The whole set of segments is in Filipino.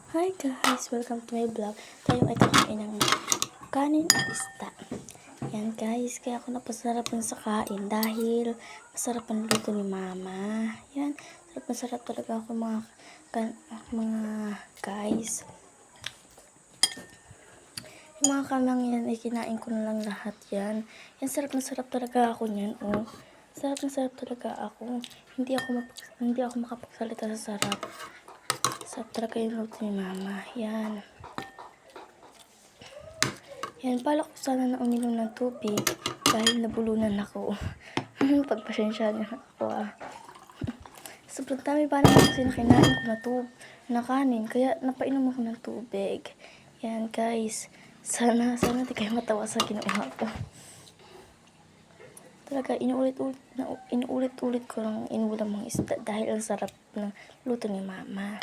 Hi guys! Welcome to my vlog. Tayo ay kakain ng kanin at isda. Yan guys, kaya ako napasarap ng sa kain dahil masarap ang luto ni mama. Yan, masarap talaga ako mga guys. Yung mga kanang yan ay kinain ko na lang lahat yan. Yan, sarap na sarap talaga ako niyan. Oh. Sarap na sarap talaga ako. Hindi ako makapagsalita sa sarap. Sarap talaga yung luto ni mama. Yan. Yan, pala ko sana na uminom ng tubig dahil nabulunan ako. Pagpasensya niyo ako Sobrang dami pa naman kasi nakinain ko na kanin. Kaya napainom ako ng tubig. Yan guys. Sana di kayo matawa sa ginawa ko. Talaga, inuulit-ulit ko lang inulam mga isda dahil ang sarap ng luto ni mama.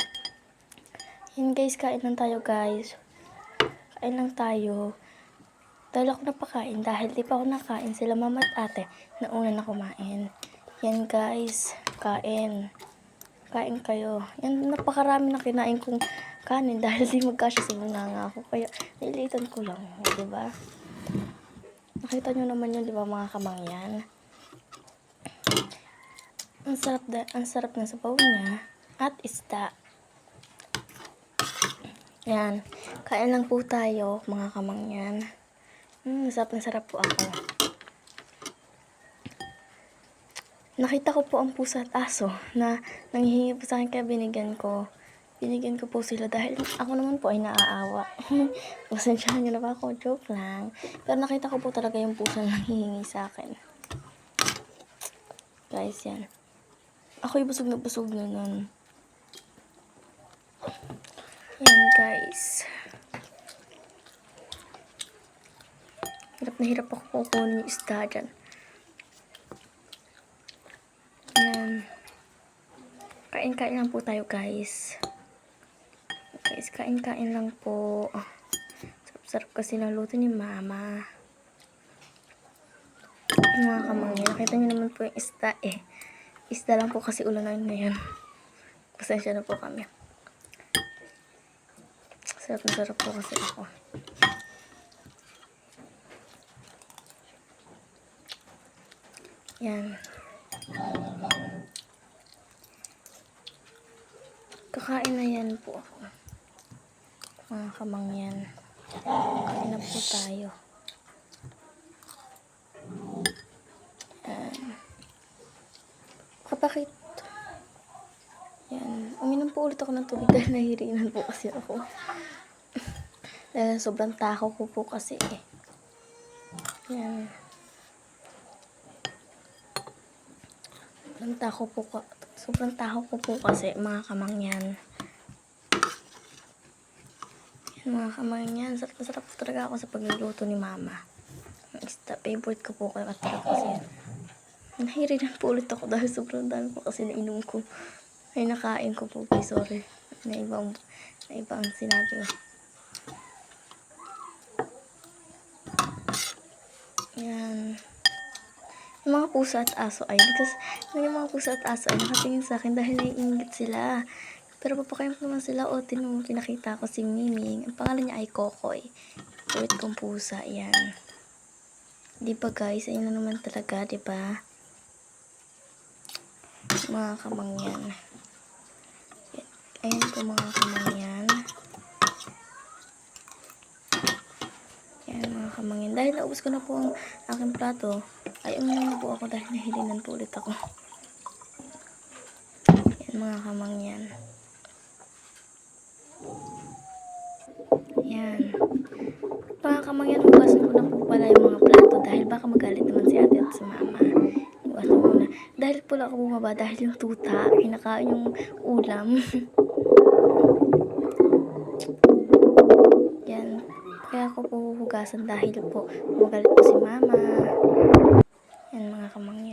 Yan guys, kain lang tayo guys. Kain lang tayo. Dahil ako napakain, dahil di pa ako nakain, sila mama at ate na una na kumain. Yan guys, kain. Kain kayo. Yan, napakarami na kinain kong kanin dahil di magkasya sa bunganga ako. Kaya, nilitan ko lang. Diba? Nakita nyo naman yun, diba mga kamangyan? Ang sarap na sabaw niya at isda. Yan. Kain lang po tayo, mga kamangyan. Sarap po ako. Nakita ko po ang pusa at aso na nanghihingi po sa akin kaya binigyan ko. Binigyan ko po sila dahil ako naman po ay naaawa. Pasensyahan nyo na ba ako? Joke lang. Pero nakita ko po talaga yung pusa na nanghihingi sa akin. Guys, yan. Ako'y busog na nun. Yan, guys. Hirap na hirap ako kukunin yung isda dyan. Yan. Kain-kain lang po tayo, guys. Guys, kain-kain lang po. Sarap-sarap kasi ng luto ni mama. Mga kamangyan, nakita nyo naman po yung isda eh. Isda lang po kasi ulan na ngayon. Pasensya na po kami. Sarap na sarap po kasi ako. Yan. Kakain na yan po ako. Mga kamangyan. Kain na po tayo. Kapakit. Yan. Uminom po ulit ako ng tubig dahil nahihirinan po kasi ako. Sobrang takaw ko po kasi eh. Yan. Sobrang takaw ko po kasi mga kamangyan. Yan mga kamangyan. Sarap talaga ako sa pagluluto ni mama. Favorite ko po talaga kasi nahihirinan po ulit ako dahil sobrang dami po kasi nainom ko. Ay nakain ko po. Sorry. Na ibang sinabi ko. Yan. Yung mga pusa at aso ay nakatingin sa akin dahil naiingit sila. Pero papakain ko naman sila o pinakita ko si Miming. Ang pangalan niya ay Kokoy. Kulit kong pusa. Yan. Diba guys? Ayun na naman talaga. Diba? Mga kamangyan. Ayan po mga kamangyan. Yan mga kamangyan. Dahil naubos ko na po ang aking plato, ay uminom na po ako dahil nahilinan po ulit ako. Yan mga kamangyan. Yan. Mga kamangyan, hugasan ko na po pala yung mga plato dahil baka magalit naman si ate at si mama. Hugasan ko na. Dahil pula ako bumaba dahil yung tuta, kinakain yung ulam. Yan. Kaya ako po hugasan dahil po magalit po si mama. Yan mga kamangyan.